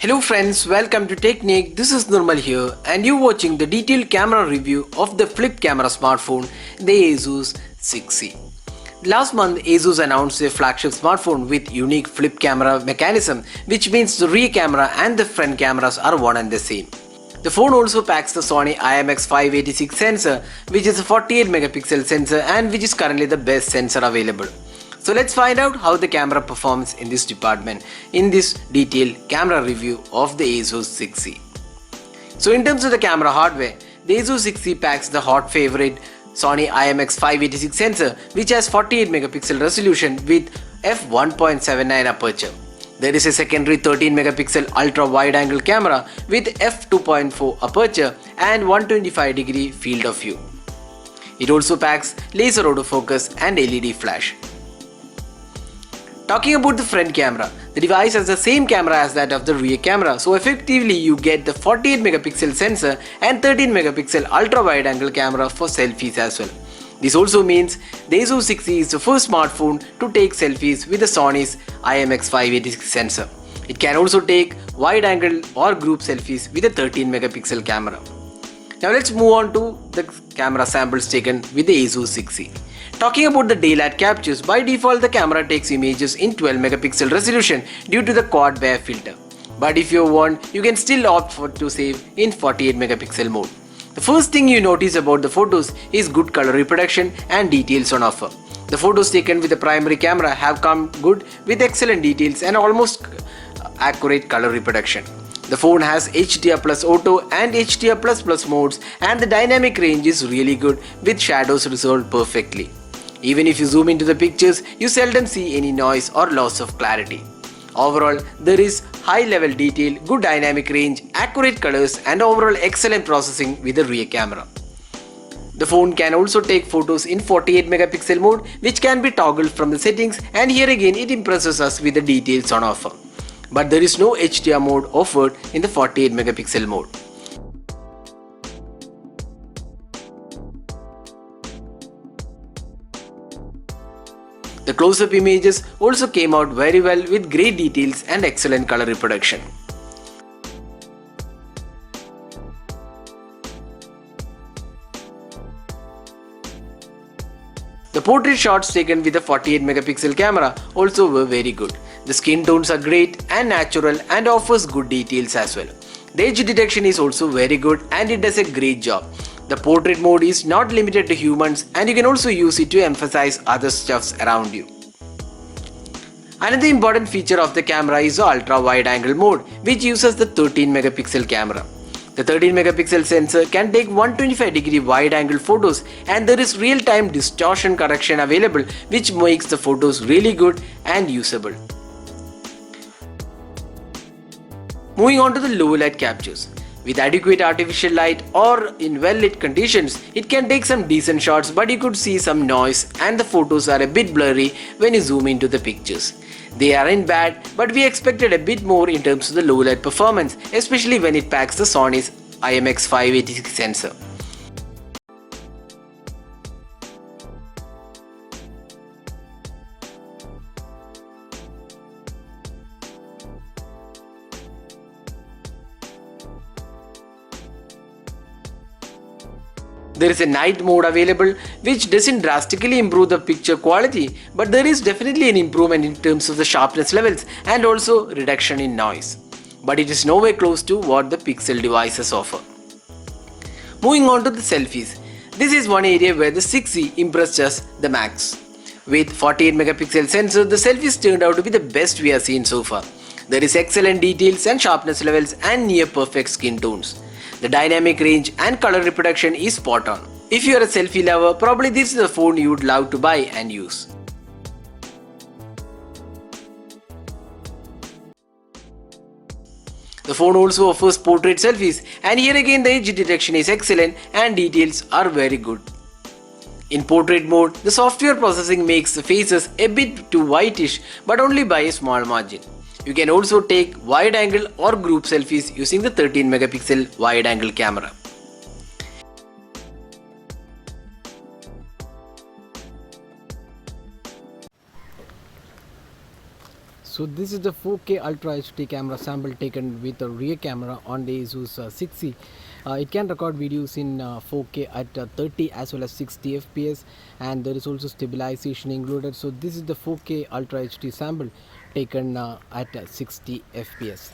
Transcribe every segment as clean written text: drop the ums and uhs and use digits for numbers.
Hello friends, welcome to Technique. This is Nirmal here and you're watching the detailed camera review of the flip camera smartphone, the ASUS 6C. Last month, ASUS announced their flagship smartphone with unique flip camera mechanism, which means the rear camera and the front cameras are one and the same. The phone also packs the Sony IMX586 sensor, which is a 48 megapixel sensor and which is currently the best sensor available. So let's find out how the camera performs in this department in this detailed camera review of the ASUS 6C. So in terms of the camera hardware, the ASUS 6C packs the hot favorite Sony IMX586 sensor, which has 48 megapixel resolution with f1.79 aperture. There is a secondary 13 megapixel ultra wide angle camera with f2.4 aperture and 125-degree field of view. It also packs laser autofocus and LED flash. Talking about the front camera, the device has the same camera as that of the rear camera, so effectively you get the 48 megapixel sensor and 13 megapixel ultra wide angle camera for selfies as well. This also means the ASUS 6C is the first smartphone to take selfies with the Sony's IMX586 sensor. It can also take wide angle or group selfies with a 13 megapixel camera. Now let's move on to the camera samples taken with the ASUS 6C. Talking about the daylight captures, by default the camera takes images in 12 megapixel resolution due to the quad wave filter. But if you want, you can still opt to save in 48 megapixel mode. The first thing you notice about the photos is good color reproduction and details on offer. The photos taken with the primary camera have come good with excellent details and almost accurate color reproduction. The phone has HDR Plus Auto and HDR Plus modes, and the dynamic range is really good with shadows resolved perfectly. Even if you zoom into the pictures, you seldom see any noise or loss of clarity. Overall, there is high level detail, good dynamic range, accurate colors and overall excellent processing with the rear camera. The phone can also take photos in 48 megapixel mode, which can be toggled from the settings, and here again it impresses us with the details on offer. But there is no HDR mode offered in the 48 megapixel mode. The close-up images also came out very well with great details and excellent color reproduction. The portrait shots taken with the 48 megapixel camera also were very good. The skin tones are great and natural and offers good details as well. The edge detection is also very good and it does a great job. The portrait mode is not limited to humans and you can also use it to emphasize other stuffs around you. Another important feature of the camera is the ultra wide angle mode, which uses the 13 megapixel camera. The 13 megapixel sensor can take 125-degree wide angle photos and there is real-time distortion correction available, which makes the photos really good and usable. Moving on to the low light captures. With adequate artificial light or in well-lit conditions, it can take some decent shots, but you could see some noise and the photos are a bit blurry when you zoom into the pictures. They aren't bad, but we expected a bit more in terms of the low light performance, especially when it packs the Sony's IMX586 sensor. There is a night mode available which doesn't drastically improve the picture quality, but there is definitely an improvement in terms of the sharpness levels and also reduction in noise. But it is nowhere close to what the Pixel devices offer. Moving on to the selfies. This is one area where the 6C impressed us the max. With 48 megapixel sensor, the selfies turned out to be the best we have seen so far. There is excellent details and sharpness levels and near perfect skin tones. The dynamic range and color reproduction is spot on. If you are a selfie lover, probably this is a phone you would love to buy and use. The phone also offers portrait selfies, and here again the edge detection is excellent and details are very good. In portrait mode, the software processing makes the faces a bit too whitish, but only by a small margin. You can also take wide angle or group selfies using the 13 megapixel wide angle camera. So this is the 4K Ultra HD camera sample taken with a rear camera on the ASUS 6C. It can record videos in 4K at 30 as well as 60 FPS, and there is also stabilization included. So this is the 4K Ultra HD sample taken at 60 FPS.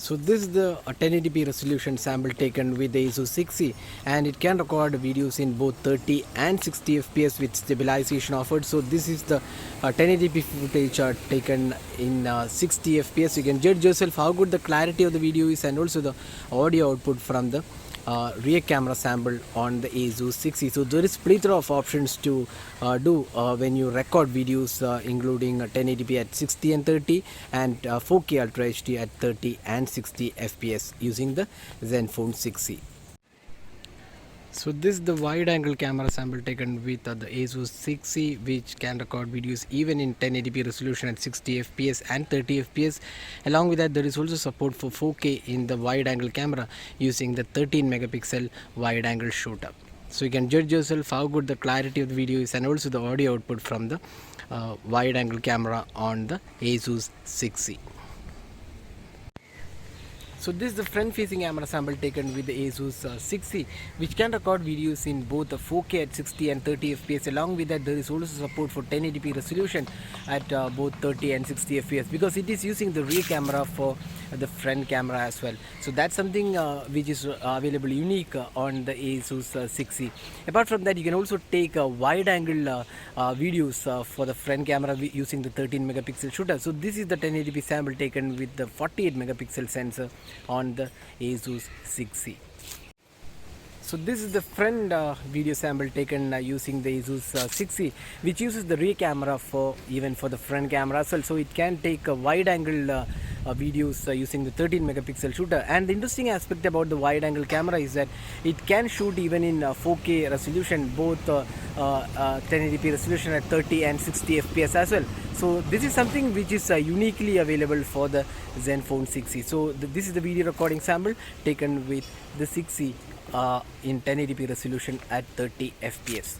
So this is the 1080p resolution sample taken with the ASUS 6C, and it can record videos in both 30 and 60 FPS with stabilization offered. So this is the 1080p footage taken in 60 FPS. You can judge yourself how good the clarity of the video is, and also the audio output from the rear camera sample on the ASUS 6C. So there is plethora of options to do when you record videos, including 1080p at 60 and 30 and 4K Ultra HD at 30 and 60 FPS using the Zenfone 6C. So this is the wide angle camera sample taken with the ASUS 6C, which can record videos even in 1080p resolution at 60 FPS and 30 FPS. Along with that, there is also support for 4K in the wide angle camera using the 13 megapixel wide angle shooter. So you can judge yourself how good the clarity of the video is, and also the audio output from the wide angle camera on the ASUS 6C. So this is the front facing camera sample taken with the ASUS 6C, which can record videos in both 4K at 60 and 30 FPS. Along with that, there is also support for 1080p resolution at both 30 and 60 FPS, because it is using the rear camera for the front camera as well. So that's something which is available unique on the ASUS 6C. Apart from that, you can also take wide angle videos for the front camera using the 13 megapixel shooter. So this is the 1080p sample taken with the 48 megapixel sensor on the ASUS 6C. So this is the front video sample taken using the ASUS 6C, which uses the rear camera for even for the front camera as well. So it can take a wide angle videos using the 13 megapixel shooter. And the interesting aspect about the wide angle camera is that it can shoot even in 4K resolution, both 1080p resolution at 30 and 60 FPS as well. So this is something which is uniquely available for the Zenfone 6C. So this is the video recording sample taken with the 6C in 1080p resolution at 30 FPS.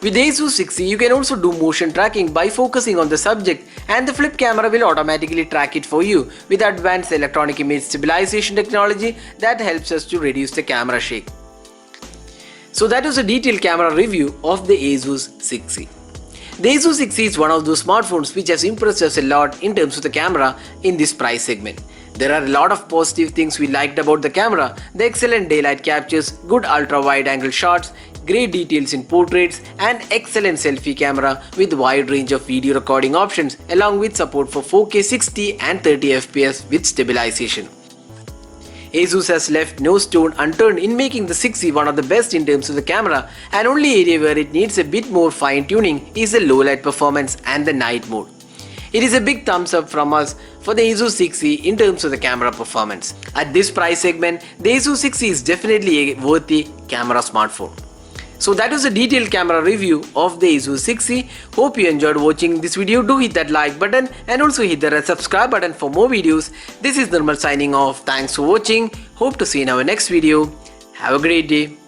With ASUS 6C, you can also do motion tracking by focusing on the subject, and the flip camera will automatically track it for you with advanced electronic image stabilization technology that helps us to reduce the camera shake. So that was a detailed camera review of the ASUS 6C. The ASUS 6C is one of those smartphones which has impressed us a lot in terms of the camera in this price segment. There are a lot of positive things we liked about the camera: the excellent daylight captures, good ultra wide angle shots, great details in portraits, and excellent selfie camera with wide range of video recording options, along with support for 4K 60 and 30 FPS with stabilization. ASUS has left no stone unturned in making the 6C one of the best in terms of the camera, and only area where it needs a bit more fine tuning is the low light performance and the night mode. It is a big thumbs up from us for the ASUS 6C in terms of the camera performance. At this price segment, the ASUS 6C is definitely a worthy camera smartphone. So that was a detailed camera review of the ASUS 6C. Hope you enjoyed watching this video. Do hit that like button and also hit the red subscribe button for more videos. This is Nirmal signing off. Thanks for watching. Hope to see you in our next video. Have a great day.